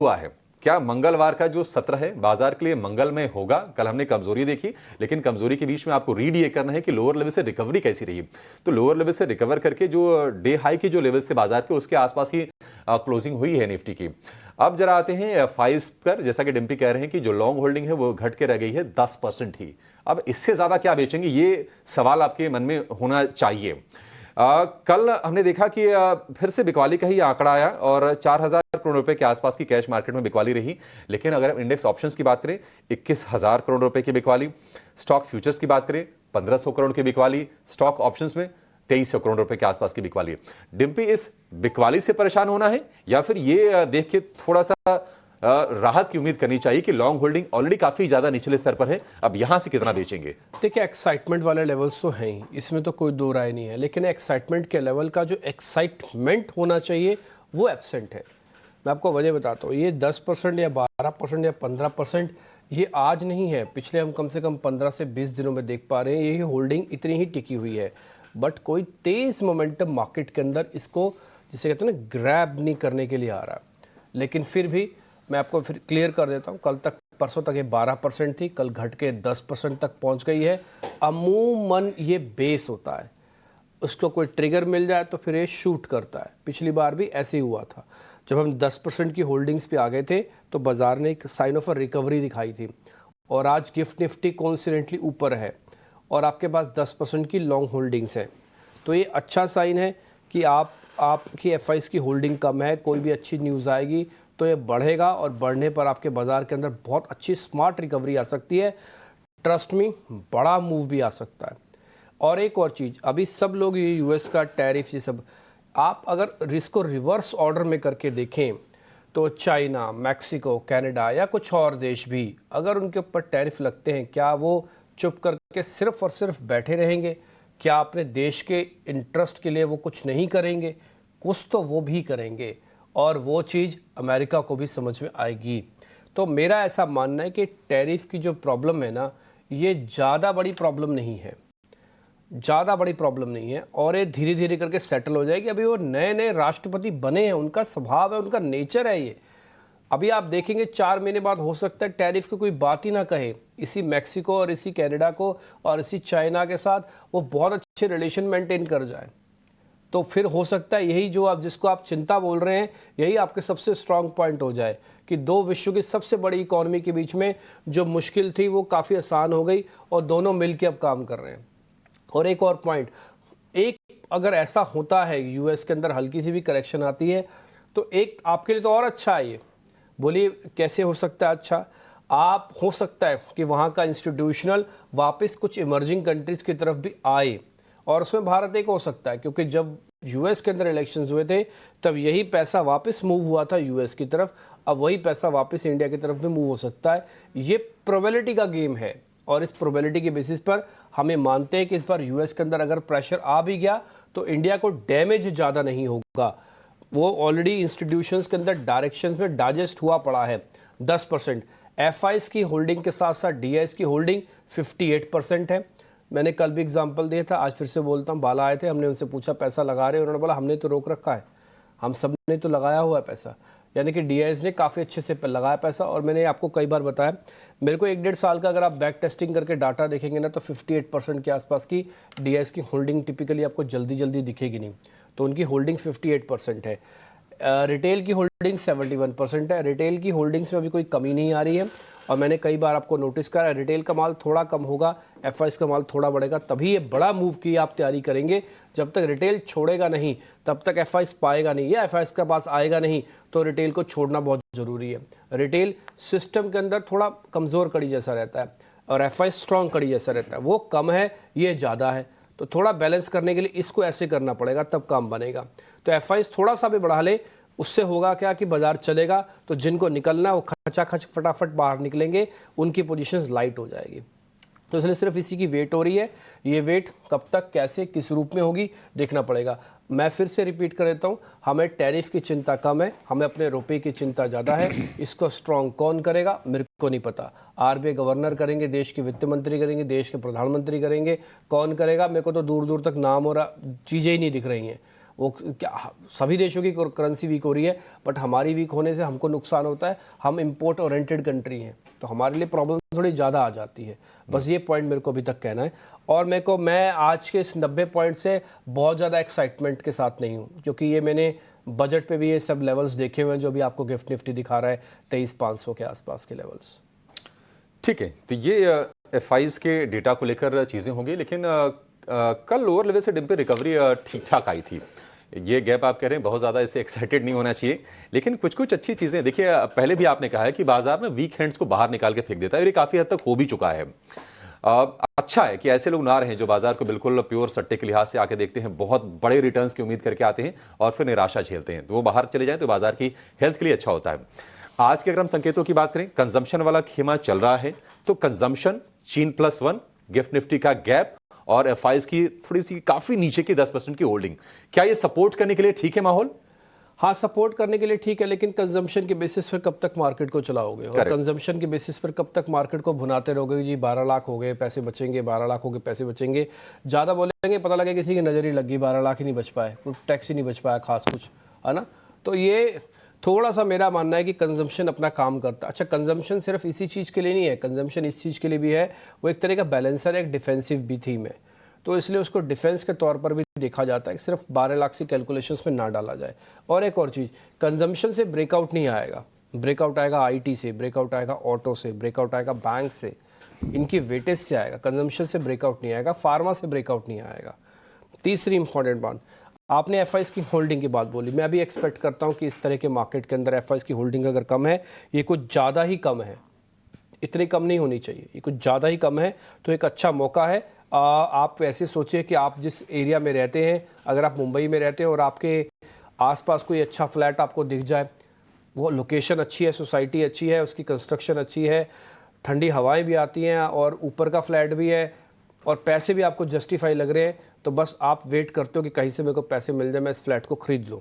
हुआ है। क्या मंगलवार का जो सत्र है बाजार के लिए मंगलमय होगा? कल हमने कमजोरी देखी, लेकिन कमजोरी के बीच में आपको रीड ये करना है कि लोअर लेवल से रिकवरी कैसी रही। तो लोअर लेवल से रिकवर करके जो डे हाई की जो लेवल्स थे बाजार के, उसके आसपास ही क्लोजिंग हुई है निफ्टी की। अब जरा आते हैं एफआईज पर। जैसा कि डिम्पी कह रहे हैं कि जो लॉन्ग होल्डिंग है वो घट के रह गई है 10% ही। अब इससे ज्यादा क्या बेचेंगे, ये सवाल आपके मन में होना चाहिए। कल हमने देखा कि फिर से बिकवाली का ही आंकड़ा आया और 4,000 करोड़ रुपए के आसपास की कैश मार्केट में बिकवाली रही। लेकिन अगर हम इंडेक्स ऑप्शंस की बात करें, 21,000 करोड़ रुपए की बिकवाली। स्टॉक फ्यूचर्स की बात करें, 1,500 करोड़ की बिकवाली। स्टॉक ऑप्शंस में 2,300 करोड़ रुपए के आसपास की बिकवाली। डिम्पी, इस बिकवाली से परेशान होना है या फिर ये देख के थोड़ा सा राहत की उम्मीद करनी चाहिए कि लॉन्ग होल्डिंग ऑलरेडी काफी ज्यादा निचले स्तर पर है, अब यहां से कितना बेचेंगे? देखिए, एक्साइटमेंट वाले लेवल्स तो हैं ही, इसमें तो कोई दो राय नहीं है, लेकिन एक्साइटमेंट के लेवल का जो एक्साइटमेंट होना चाहिए वो एब्सेंट है। मैं आपको वजह बताता हूँ, ये 10% या 12% या 15% ये आज नहीं है, पिछले हम कम से कम 15 से 20 दिनों में देख पा रहे हैं, यही होल्डिंग इतनी ही टिकी हुई है। बट कोई तेज़ मोमेंटम मार्केट के अंदर इसको, जिसे कहते हैं ना, ग्रैब नहीं करने के लिए आ रहा। लेकिन फिर भी मैं आपको फिर क्लियर कर देता हूँ, कल तक, परसों तक ये 12% थी, कल घट के 10% तक पहुँच गई है। अमूमन ये बेस होता है, उसको कोई ट्रिगर मिल जाए तो फिर ये शूट करता है। पिछली बार भी ऐसे ही हुआ था, जब हम 10% की होल्डिंग्स पे आ गए थे तो बाजार ने एक साइन ऑफ अ रिकवरी दिखाई थी। और आज गिफ्ट निफ्टी कॉन्स्टेंटली ऊपर है और आपके पास 10% की लॉन्ग होल्डिंग्स हैं, तो ये अच्छा साइन है कि आपकी एफआईज की होल्डिंग कम है। कोई भी अच्छी न्यूज़ आएगी तो ये बढ़ेगा और बढ़ने पर आपके बाज़ार के अंदर बहुत अच्छी स्मार्ट रिकवरी आ सकती है। ट्रस्ट मी, बड़ा मूव भी आ सकता है। और एक और चीज़, अभी सब लोग ये यूएस का टैरिफ, ये सब, आप अगर रिस्क को रिवर्स ऑर्डर में करके देखें तो चाइना, मैक्सिको, कनाडा या कुछ और देश भी अगर उनके ऊपर टैरिफ लगते हैं, क्या वो चुप करके सिर्फ और सिर्फ बैठे रहेंगे? क्या अपने देश के इंटरेस्ट के लिए वो कुछ नहीं करेंगे? कुछ तो वो भी करेंगे और वो चीज़ अमेरिका को भी समझ में आएगी। तो मेरा ऐसा मानना है कि टैरिफ की जो प्रॉब्लम है ना, ये ज़्यादा बड़ी प्रॉब्लम नहीं है, ज़्यादा बड़ी प्रॉब्लम नहीं है और ये धीरे धीरे करके सेटल हो जाएगी। अभी वो नए नए राष्ट्रपति बने हैं, उनका स्वभाव है, उनका नेचर है ये। अभी आप देखेंगे 4 महीने बाद हो सकता है टैरिफ की कोई बात ही ना कहे। इसी मैक्सिको और इसी कनाडा को और इसी चाइना के साथ वो बहुत अच्छे रिलेशन मेंटेन कर जाए। तो फिर हो सकता है यही जो आप, जिसको आप चिंता बोल रहे हैं, यही आपके सबसे स्ट्रांग पॉइंट हो जाए कि दो विश्व की सबसे बड़ी इकोनॉमी के बीच में जो मुश्किल थी वो काफ़ी आसान हो गई और दोनों मिलकर अब काम कर रहे हैं। और एक और पॉइंट, एक अगर ऐसा होता है यूएस के अंदर हल्की सी भी करेक्शन आती है तो एक आपके लिए तो और अच्छा है। ये बोलिए कैसे हो सकता है अच्छा? आप हो सकता है कि वहाँ का इंस्टीट्यूशनल वापस कुछ इमर्जिंग कंट्रीज़ की तरफ भी आए और उसमें भारत एक हो सकता है, क्योंकि जब यूएस के अंदर इलेक्शंस हुए थे तब यही पैसा वापस मूव हुआ था यूएस की तरफ, अब वही पैसा वापस इंडिया की तरफ भी मूव हो सकता है। ये प्रोबेबिलिटी का गेम है और इस प्रोबेबिलिटी के बेसिस पर हमें मानते हैं कि इस बार यूएस के अंदर अगर प्रेशर आ भी गया तो इंडिया को डैमेज ज़्यादा नहीं होगा। वो ऑलरेडी इंस्टीट्यूशंस के अंदर डायरेक्शंस में डाइजेस्ट हुआ पड़ा है। 10% एफआईज की होल्डिंग के साथ साथ डीआईज की होल्डिंग 58% है। मैंने कल भी एग्जांपल दिया था, आज फिर से बोलता हूँ, बाला आए थे, हमने उनसे पूछा पैसा लगा रहे हैं, उन्होंने बोला हमने तो रोक रखा है, हम सब ने तो लगाया हुआ है पैसा। यानी कि डीआईएस ने काफ़ी अच्छे से लगाया पैसा। और मैंने आपको कई बार बताया, मेरे को 1-1.5 साल का अगर आप बैक टेस्टिंग करके डाटा देखेंगे ना तो 58% के आसपास की डीआईएस की होल्डिंग टिपिकली आपको जल्दी जल्दी दिखेगी नहीं, तो उनकी होल्डिंग 58% है। रिटेल की होल्डिंग 71% है। रिटेल की होल्डिंग्स में अभी कोई कमी नहीं आ रही है और मैंने कई बार आपको नोटिस करा है, रिटेल का माल थोड़ा कम होगा, एफआईएस का माल थोड़ा बढ़ेगा, तभी ये बड़ा मूव की आप तैयारी करेंगे। जब तक रिटेल छोड़ेगा नहीं तब तक एफआईएस पाएगा नहीं, या एफआईएस के पास आएगा नहीं तो रिटेल को छोड़ना बहुत ज़रूरी है। रिटेल सिस्टम के अंदर थोड़ा कमज़ोर कड़ी जैसा रहता है और एफआईएस स्ट्रॉन्ग कड़ी जैसा रहता है, वो कम है, ये ज़्यादा है, तो थोड़ा बैलेंस करने के लिए इसको ऐसे करना पड़ेगा, तब काम बनेगा। तो एफआईएस थोड़ा सा भी बढ़ा ले, उससे होगा क्या कि बाजार चलेगा, तो जिनको निकलना है वो खचाखच फटाफट बाहर निकलेंगे, उनकी पोजीशंस लाइट हो जाएगी। तो इसलिए सिर्फ इसी की वेट हो रही है। ये वेट कब तक, कैसे, किस रूप में होगी, देखना पड़ेगा। मैं फिर से रिपीट कर देता हूँ, हमें टैरिफ की चिंता कम है, हमें अपने रुपये की चिंता ज़्यादा है। इसको स्ट्रॉन्ग कौन करेगा मेरे को नहीं पता। आरबीआई गवर्नर करेंगे, देश के वित्त मंत्री करेंगे, देश के प्रधानमंत्री करेंगे, कौन करेगा मेरे को तो दूर दूर तक नाम और चीज़ें ही नहीं दिख रही हैं। वो क्या सभी देशों की करेंसी वीक हो रही है, बट हमारी वीक होने से हमको नुकसान होता है। हम इंपोर्ट ओरिएंटेड कंट्री हैं, तो हमारे लिए प्रॉब्लम थोड़ी ज़्यादा आ जाती है। बस ये पॉइंट मेरे को अभी तक कहना है। और मैं आज के इस 90 पॉइंट से बहुत ज़्यादा एक्साइटमेंट के साथ नहीं हूँ, क्योंकि ये मैंने बजट पे भी ये सब लेवल्स देखे हुए हैं जो भी आपको गिफ्ट निफ्टी दिखा रहा है, 23,500 के आसपास के लेवल्स। ठीक है, तो ये एफआईज के डेटा को लेकर चीज़ें होंगी, लेकिन कल लोअर लेवल से डिप पे रिकवरी ठीक ठाक आई थी। ये गैप आप कह रहे हैं बहुत ज़्यादा इससे एक्साइटेड नहीं होना चाहिए, लेकिन कुछ कुछ अच्छी चीज़ें देखिए। पहले भी आपने कहा है कि बाजार में वीक हैंड्स को बाहर निकाल के फेंक देता है, और ये काफ़ी हद तक हो भी चुका है। अच्छा है कि ऐसे लोग ना रहें जो बाजार को बिल्कुल प्योर सट्टे के लिहाज से आके देखते हैं, बहुत बड़े रिटर्न्स की उम्मीद करके आते हैं और फिर निराशा झेलते हैं। तो वो बाहर चले जाएं तो बाजार की हेल्थ के लिए अच्छा होता है। आज के अगर हम संकेतों की बात करें, कंजम्पशन वाला खेमा चल रहा है, तो कंजम्पशन चीन +1, गिफ्ट निफ्टी का गैप और एफआईज की थोड़ी सी काफी नीचे की 10% की होल्डिंग, क्या ये सपोर्ट करने के लिए ठीक है माहौल? हाँ, सपोर्ट करने के लिए ठीक है, लेकिन कंजम्पशन के बेसिस पर कब तक मार्केट को चलाओगे, और कंजम्पशन के बेसिस पर कब तक मार्केट को भुनाते रहोगे जी 12 लाख हो गए पैसे बचेंगे, 12 लाख हो गए पैसे बचेंगे। ज़्यादा बोलेंगे पता लगे किसी की नज़र ही लग गई, 12 लाख ही नहीं बच पाए, टैक्स ही नहीं बच पाया खास कुछ, है ना। तो ये थोड़ा सा मेरा मानना है कि कंजम्पशन अपना काम करता है। अच्छा, कंजम्पशन सिर्फ इसी चीज़ के लिए नहीं है, कंजम्पशन इस चीज़ के लिए भी है, वो एक तरह का बैलेंसर है, एक डिफेंसिव भी थीम है, तो इसलिए उसको डिफेंस के तौर पर भी देखा जाता है कि सिर्फ 12 लाख से कैलकुलेशंस में ना डाला जाए। और एक और चीज़, कंजम्पशन से ब्रेकआउट नहीं आएगा, ब्रेकआउट आएगा आईटी से, ब्रेकआउट आएगा ऑटो से, ब्रेकआउट आएगा बैंक से, इनकी वेटेज से आएगा। कंजम्पशन से ब्रेकआउट नहीं आएगा, फार्मा से ब्रेकआउट नहीं आएगा। तीसरी इंपॉर्टेंट बात, आपने एफआईज की होल्डिंग की बात बोली, मैं भी एक्सपेक्ट करता हूँ कि इस तरह के मार्केट के अंदर एफआईज की होल्डिंग अगर कम है, ये कुछ ज़्यादा ही कम है, इतनी कम नहीं होनी चाहिए, ये कुछ ज़्यादा ही कम है, तो एक अच्छा मौका है। आप ऐसे सोचिए कि आप जिस एरिया में रहते हैं, अगर आप मुंबई में रहते हैं और आपके आसपास कोई अच्छा फ्लैट आपको दिख जाए, वो लोकेशन अच्छी है, सोसाइटी अच्छी है, उसकी कंस्ट्रक्शन अच्छी है, ठंडी हवाएं भी आती हैं और ऊपर का फ्लैट भी है और पैसे भी आपको जस्टिफाई लग रहे हैं, तो बस आप वेट करते हो कि कहीं से मेरे को पैसे मिल जाए, मैं इस फ्लैट को खरीद लूँ।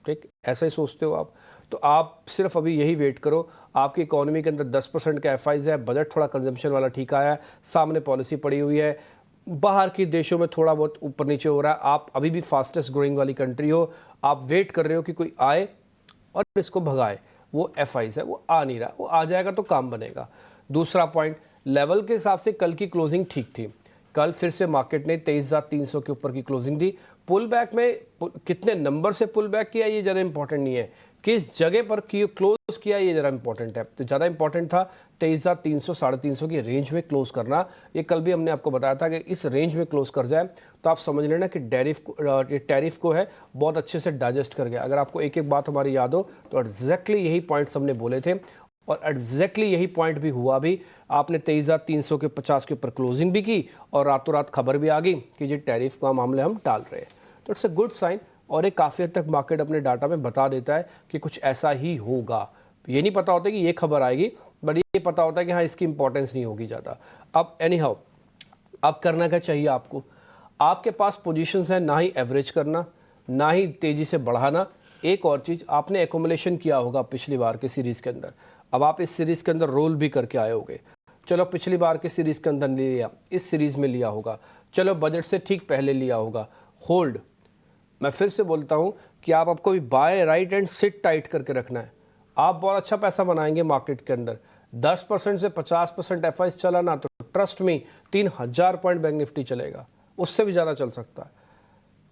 ठीक, ऐसा ही सोचते हो आप, तो आप सिर्फ अभी यही वेट करो। आपकी इकोनॉमी के अंदर 10% का एफआईज है, बजट थोड़ा कंजम्पशन वाला ठीक आया है, सामने पॉलिसी पड़ी हुई है, बाहर के देशों में थोड़ा बहुत ऊपर नीचे हो रहा है, आप अभी भी फास्टेस्ट ग्रोइंग वाली कंट्री हो, आप वेट कर रहे हो कि कोई आए और इसको भगाए। वो एफआईज है, वो आ नहीं रहा, वो आ जाएगा तो काम बनेगा। दूसरा पॉइंट, लेवल के हिसाब से कल की क्लोजिंग ठीक थी। कल फिर से मार्केट ने 23,300 के ऊपर की क्लोजिंग दी। पुल बैक में कितने नंबर से पुल बैक किया ये ज़्यादा इंपॉर्टेंट नहीं है, किस जगह पर क्लोज किया ये ज़रा इंपॉर्टेंट है। तो ज़्यादा इंपॉर्टेंट था 23,300 350 की रेंज में क्लोज करना। ये कल भी हमने आपको बताया था कि इस रेंज में क्लोज कर जाए तो आप समझ लेना कि टैरिफ को है बहुत अच्छे से डाइजेस्ट कर गया। अगर आपको एक एक बात हमारी याद हो तो एग्जैक्टली यही पॉइंट्स हमने बोले थे और एग्जैक्टली यही पॉइंट भी हुआ भी। आपने 23,300 के 50 के ऊपर क्लोजिंग भी की और रातों रात खबर भी आ गई कि जी टैरिफ का मामले हम टाल रहे हैं। तो इट्स अ गुड साइन और एक काफ़ी हद तक मार्केट अपने डाटा में बता देता है कि कुछ ऐसा ही होगा। ये नहीं पता होता कि ये खबर आएगी, बट ये पता होता है कि हाँ इसकी इंपॉर्टेंस नहीं होगी ज़्यादा। अब एनी हाउ, अब करना क्या चाहिए आपको, आपके पास पोजीशंस है, ना ही एवरेज करना ना ही तेज़ी से बढ़ाना। एक और चीज़, आपने एकोमुलेशन किया होगा पिछली बार के सीरीज़ के अंदर, अब आप इस सीरीज़ के अंदर रोल भी करके आए होगे। चलो पिछली बार के सीरीज़ के अंदर नहीं लिया, इस सीरीज़ में लिया होगा, चलो बजट से ठीक पहले लिया होगा। होल्ड, मैं फिर से बोलता हूँ कि आपको भी by right and sit tight करके रखना है। आप बहुत अच्छा पैसा बनाएंगे मार्केट के अंदर। 10% से 50% एफआईज चला ना तो ट्रस्ट में 3,000 पॉइंट बैंक निफ्टी चलेगा, उससे भी ज़्यादा चल सकता है।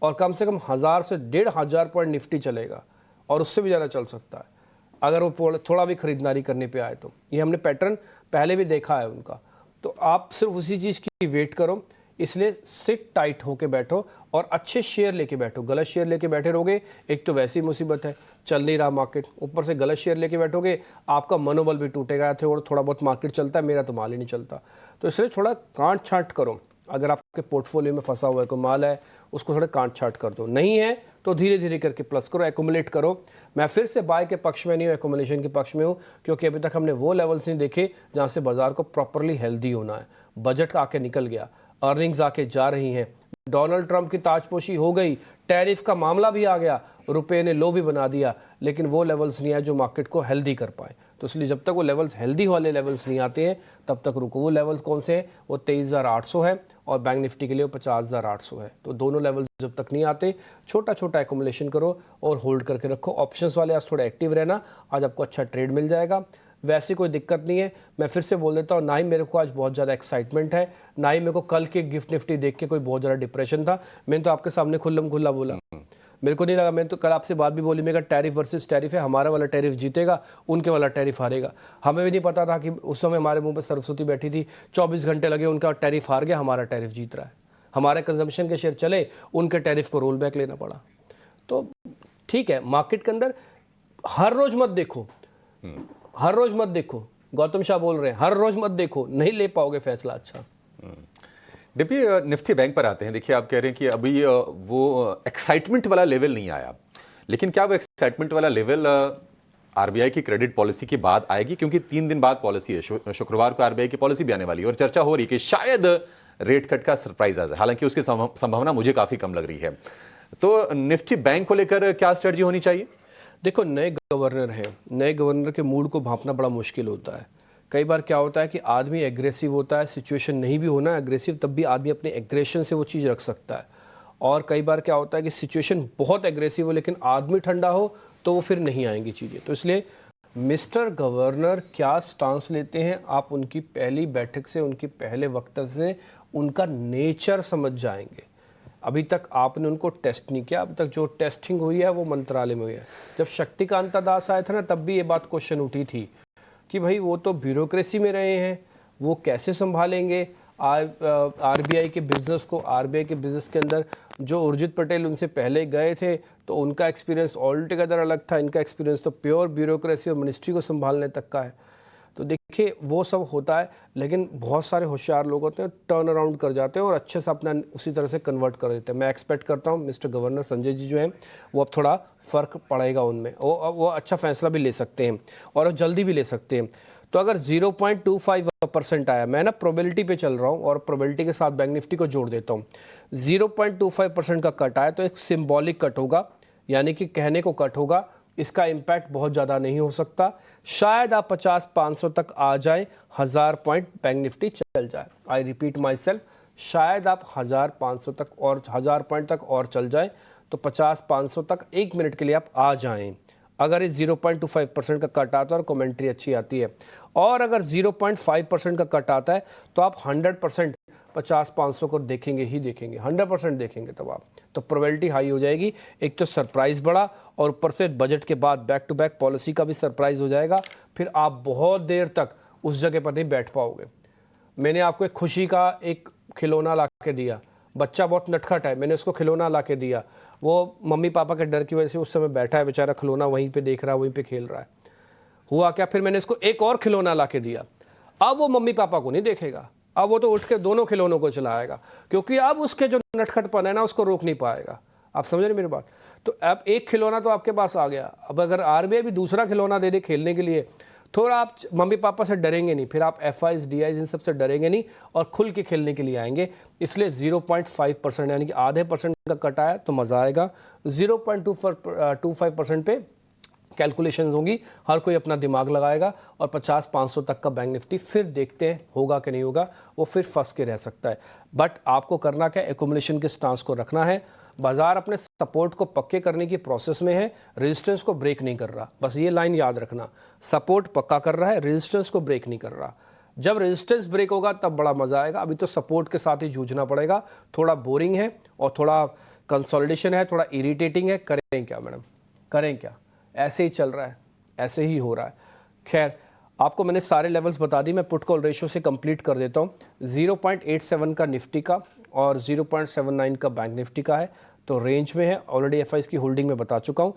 और कम से कम 1,000 से 1,500 पॉइंट निफ्टी चलेगा और उससे भी ज़्यादा चल सकता है अगर वो थोड़ा भी खरीदारी करने पे आए तो। ये हमने पैटर्न पहले भी देखा है उनका। तो आप सिर्फ उसी चीज़ की वेट करो, इसलिए सिट टाइट होके बैठो और अच्छे शेयर लेके बैठो। गलत शेयर लेके बैठे रहोगे, एक तो वैसी मुसीबत है, चल नहीं रहा मार्केट, ऊपर से गलत शेयर लेके बैठोगे, आपका मनोबल भी टूटेगा। और थोड़ा बहुत मार्केट चलता है, मेरा तो माल ही नहीं चलता। तो इसलिए थोड़ा कांट छांट करो। अगर आपके पोर्टफोलियो में फंसा हुआ है कोई माल है, उसको थोड़ा कांट छांट कर दो। नहीं है तो धीरे धीरे करके प्लस करो, एक्यूमुलेट करो। मैं फिर से बाय के पक्ष में नहीं हूँ, एक्यूमुलेशन के पक्ष में हूँ, क्योंकि अभी तक हमने वो लेवल्स नहीं देखे जहाँ से बाजार को प्रॉपरली हेल्दी होना है। बजट आके निकल गया, अर्निंग्स आके जा रही हैं, डोनाल्ड ट्रंप की ताजपोशी हो गई, टैरिफ का मामला भी आ गया, रुपए ने लो भी बना दिया, लेकिन वो लेवल्स नहीं है जो मार्केट को हेल्दी कर पाए। तो इसलिए जब तक वो लेवल्स हेल्दी वाले लेवल्स नहीं आते हैं तब तक रुको। वो लेवल्स कौन से हैं? वो 23,800 है और बैंक निफ्टी के लिए वो 50,800 है। तो दोनों लेवल्स जब तक नहीं आते छोटा छोटा एकुमुलेशन करो और होल्ड करके रखो। ऑप्शंस वाले आज थोड़ा एक्टिव रहना, आज आपको अच्छा ट्रेड मिल जाएगा। वैसे कोई दिक्कत नहीं है। मैं फिर से बोल देता हूँ, ना ही मेरे को आज बहुत ज़्यादा एक्साइटमेंट है, ना ही मेरे को कल के गिफ्ट निफ्टी देख के कोई बहुत ज़्यादा डिप्रेशन था। मैंने तो आपके सामने खुल्लम खुल्ला बोला, मेरे को नहीं लगा। मैंने तो कल आपसे बात भी बोली, मेरा टैरिफ वर्सेस टैरिफ है, हमारा वाला टैरिफ जीतेगा, उनके वाला टैरिफ हारेगा। हमें भी नहीं पता था कि उस समय हमारे मुंह पे सरस्वती बैठी थी, 24 घंटे लगे, उनका टैरिफ हार गया, हमारा टैरिफ जीत रहा है। हमारे कंजम्पशन के शेयर चले, उनके टैरिफ को रोल बैक लेना पड़ा। तो ठीक है, मार्केट के अंदर हर रोज मत देखो, हर रोज मत देखो। गौतम शाह बोल रहे हैं हर रोज मत देखो, नहीं ले पाओगे फैसला अच्छा। डिप्टी, निफ्टी बैंक पर आते हैं। देखिए, आप कह रहे हैं कि अभी वो एक्साइटमेंट वाला लेवल नहीं आया, लेकिन क्या वो एक्साइटमेंट वाला लेवल आरबीआई की क्रेडिट पॉलिसी के बाद आएगी? क्योंकि 3 दिन बाद पॉलिसी है, शुक्रवार को आरबीआई की पॉलिसी भी आने वाली है और चर्चा हो रही है कि शायद रेट कट का सरप्राइज आ जाए। हालांकि उसकी संभावना मुझे काफी कम लग रही है। तो निफ्टी बैंक को लेकर क्या स्ट्रेटजी होनी चाहिए? देखो, नए गवर्नर हैं, नए गवर्नर के मूड को भांपना बड़ा मुश्किल होता है। कई बार क्या होता है कि आदमी एग्रेसिव होता है, सिचुएशन नहीं भी होना एग्रेसिव, तब भी आदमी अपने एग्रेशन से वो चीज़ रख सकता है। और कई बार क्या होता है कि सिचुएशन बहुत एग्रेसिव हो लेकिन आदमी ठंडा हो तो वो फिर नहीं आएंगी चीज़ें। तो इसलिए मिस्टर गवर्नर क्या स्टांस लेते हैं, आप उनकी पहली बैठक से, उनकी पहले वक्तव्य से उनका नेचर समझ जाएंगे। अभी तक आपने उनको टेस्ट नहीं किया, अब तक जो टेस्टिंग हुई है वो मंत्रालय में हुई है। जब शक्तिकांता दास आए थे ना, तब भी ये बात क्वेश्चन उठी थी कि भाई वो तो ब्यूरोक्रेसी में रहे हैं, वो कैसे संभालेंगे आरबीआई के बिजनेस को। आरबीआई के बिजनेस के अंदर जो उर्जित पटेल उनसे पहले गए थे तो उनका एक्सपीरियंस ऑल टुगेदर अलग था, इनका एक्सपीरियंस तो प्योर ब्यूरोक्रेसी और मिनिस्ट्री को संभालने तक का है। तो देखिए, वो सब होता है, लेकिन बहुत सारे होशियार लोग होते हैं, टर्न अराउंड कर जाते हैं और अच्छे से अपना उसी तरह से कन्वर्ट कर देते हैं। मैं एक्सपेक्ट करता हूँ मिस्टर गवर्नर संजय जी जो हैं वो अब थोड़ा फ़र्क पड़ेगा उनमें, वो अच्छा फैसला भी ले सकते हैं और जल्दी भी ले सकते हैं। तो अगर 0.25% आया, मैं ना प्रोबेबिलिटी पे चल रहा हूँ और प्रोबेबिलिटी के साथ बैंक निफ्टी को जोड़ देता हूँ, 0.25% का कट आया तो एक सिंबॉलिक कट होगा, यानी कि कहने को कट होगा, इसका इम्पैक्ट बहुत ज़्यादा नहीं हो सकता। शायद आप 50-500 तक आ जाए, 1000 पॉइंट बैंक निफ्टी चल जाए। आई रिपीट माई सेल्फ, शायद आप 1500 तक और 1000 पॉइंट तक और चल जाए तो 50-500 तक 1 मिनट के लिए आप आ जाएं, अगर इस 0.25% का कट आता है और कमेंट्री अच्छी आती है। और अगर 0.5% का कट आता है तो आप 100% 50-500 को देखेंगे ही देखेंगे, 100% देखेंगे तब आप। तो प्रोबेबिलिटी हाई हो जाएगी, एक तो सरप्राइज बड़ा और ऊपर से बजट के बाद बैक टू बैक पॉलिसी का भी सरप्राइज हो जाएगा। फिर आप बहुत देर तक उस जगह पर नहीं बैठ पाओगे। मैंने आपको एक खुशी का एक खिलौना ला के दिया, बच्चा बहुत नटखट है, मैंने उसको खिलौना ला के दिया, वो मम्मी पापा के डर की वजह से उस समय बैठा है बेचारा, खिलौना वहीं पे देख रहा है, वहीं पे खेल रहा है। हुआ क्या, फिर मैंने इसको एक और खिलौना ला के दिया। अब वो मम्मी पापा को नहीं देखेगा, अब वो तो उठ के दोनों खिलौनों को चलाएगा, क्योंकि अब उसके जो नटखटपन है ना उसको रोक नहीं पाएगा। आप समझ रहे मेरी बात? तो अब एक खिलौना तो आपके पास आ गया, अब अगर आरबीआई भी दूसरा खिलौना दे दे खेलने के लिए, थोड़ा आप मम्मी पापा से डरेंगे नहीं, फिर आप एफआईज डीआईज इन सब से डरेंगे नहीं और खुल के खेलने के लिए आएंगे। इसलिए 0.5% यानी कि आधे % का कट आया तो मज़ा आएगा। 0.25% पे कैलकुलेशंस होंगी, हर कोई अपना दिमाग लगाएगा और 50-500 तक का बैंक निफ्टी फिर देखते हैं होगा कि नहीं होगा, वो फिर फंस के रह सकता है। बट आपको करना क्या, एक्यूमुलेशन के स्टांस को रखना है। बाजार अपने सपोर्ट को पक्के करने की प्रोसेस में है, रेजिस्टेंस को ब्रेक नहीं कर रहा, बस ये लाइन याद रखना। सपोर्ट पक्का कर रहा है, रेजिस्टेंस को ब्रेक नहीं कर रहा। जब रेजिस्टेंस ब्रेक होगा तब बड़ा मजा आएगा, अभी तो सपोर्ट के साथ ही जूझना पड़ेगा। थोड़ा बोरिंग है और थोड़ा कंसोलिडेशन है, थोड़ा इरिटेटिंग है। करें क्या मैडम, करें क्या, ऐसे ही चल रहा है, ऐसे ही हो रहा है। खैर, आपको मैंने सारे लेवल्स बता दी, मैं पुट कॉल रेशियो से कंप्लीट कर देता हूँ। 0.87 का निफ्टी का और 0.79 का बैंक निफ्टी का है, तो रेंज में है। ऑलरेडी एफआईज की होल्डिंग में बता चुका हूँ,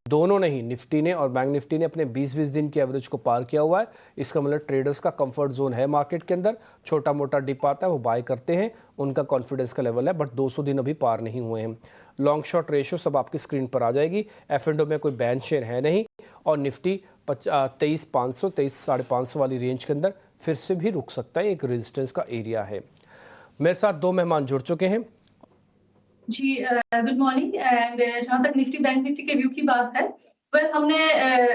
दोनों ने ही, निफ्टी ने और बैंक निफ्टी ने अपने 20-20 दिन की एवरेज को पार किया हुआ है। इसका मतलब ट्रेडर्स का कंफर्ट जोन है मार्केट के अंदर, छोटा मोटा डिप आता है वो बाय करते हैं, उनका कॉन्फिडेंस का लेवल है, बट 200 दिन अभी पार नहीं हुए हैं। लॉन्ग शॉर्ट रेशियो सब आपकी स्क्रीन पर आ जाएगी। एफ&ओ में कोई बैन शेयर है नहीं और निफ्टी 23,500 23,550 वाली रेंज के अंदर फिर से भी रुक सकता है, एक रेजिस्टेंस का एरिया है। मेरे साथ 2 मेहमान जुड़ चुके हैं जी। Good morning. एंड जहाँ तक निफ्टी बैंक निफ्टी के व्यू की बात है, वेल हमने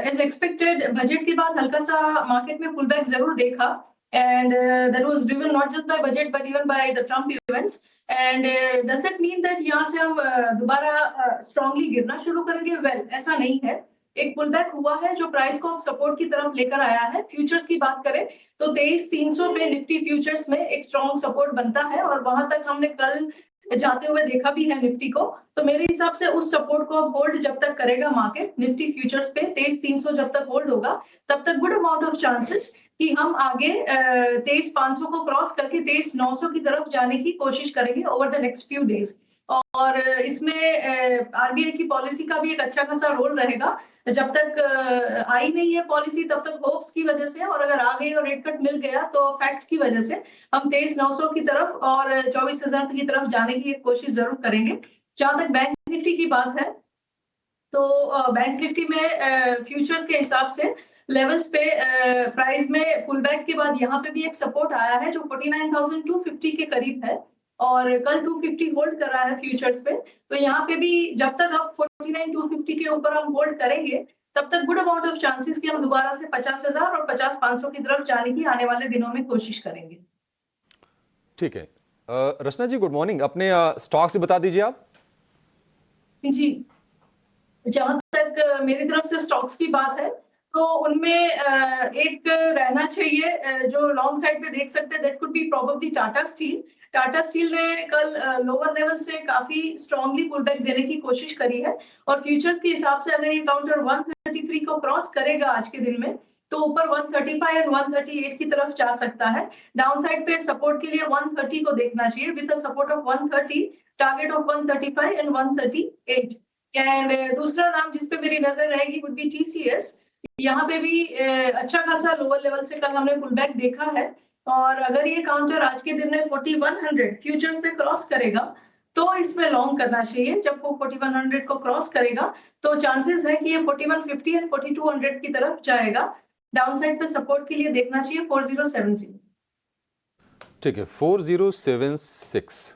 एज एक्सपेक्टेड बजट के बाद हल्का सा मार्केट में पुल बैक जरूर देखा and that was driven not just by budget but even by the Trump events and does that mean that यहाँ से हम दोबारा स्ट्रांगली गिरना शुरू करेंगे? वेल ऐसा नहीं है। एक पुल बैक हुआ है जो प्राइस को सपोर्ट की तरफ लेकर आया है। फ्यूचर्स की बात करें तो 23,300 पे निफ्टी फ्यूचर्स में एक स्ट्रॉन्ग सपोर्ट बनता है और वहां तक हमने कल जाते हुए देखा भी है निफ्टी को। तो मेरे हिसाब से उस सपोर्ट को होल्ड जब तक करेगा मार्केट निफ्टी फ्यूचर्स पे 23,300 जब तक होल्ड होगा तब तक गुड अमाउंट ऑफ चांसेस कि हम आगे 23,500 को क्रॉस करके 23,900 की तरफ जाने की कोशिश करेंगे over the next few days. और इसमें आरबीआई की पॉलिसी का भी एक अच्छा खासा रोल रहेगा। जब तक आई नहीं है पॉलिसी तब तक होप्स की वजह से, और अगर आ गई और रेट कट मिल गया तो फैक्ट की वजह से हम 23,900 की तरफ और 24,000 की तरफ जाने की एक कोशिश जरूर करेंगे। जहां तक बैंक निफ्टी की बात है तो बैंक निफ्टी में फ्यूचर्स के हिसाब से लेवल्स पे प्राइस में पुल बैक के बाद यहाँ पे भी एक सपोर्ट आया है जो 49,250 के करीब है और कल 250 होल्ड कर रहा है फ्यूचर्स पे। तो यहाँ पे भी जब तक हम 49,250 के ऊपर हम होल्ड करेंगे तब तक गुड अमाउंट ऑफ चांसेस कि हम दोबारा से 50,000 और 50,500 की तरफ जाने की आने वाले दिनों में कोशिश करेंगे। ठीक है, रचना जी गुड मॉर्निंग। अपने स्टॉक्स बता दीजिए आप। जी, जहां तक मेरी तरफ से स्टॉक्स की बात है तो उनमें एक रहना चाहिए जो लॉन्ग साइड पे देख सकते हैं, that could be probably Tata steel. Tata steel ने कल लोअर लेवल से काफी स्ट्रांगली पुल बैक देने की कोशिश करी है और फ्यूचर्स के हिसाब से अगर ये काउंटर 133 को क्रॉस करेगा आज के दिन में तो ऊपर 135 एंड 138 की तरफ जा सकता है। डाउन साइड पे सपोर्ट के लिए 130 को देखना चाहिए with a support of 130, target of 135 and 138। And दूसरा नाम जिस पे मेरी नजर रहेगी वुड बी टीसीएस। यहाँ पे भी अच्छा खासा लोअर लेवल से कल हमने पुल बैक देखा है और अगर ये काउंटर आज के दिन में 4100 फ्यूचर्स पे क्रॉस करेगा तो इसमें लॉन्ग करना चाहिए। जब वो 4100 को क्रॉस करेगा तो चांसेस है कि ये 4150 एंड 4200 की तरफ जाएगा। डाउन साइड पे सपोर्ट के लिए देखना चाहिए 4070। ठीक है, 4076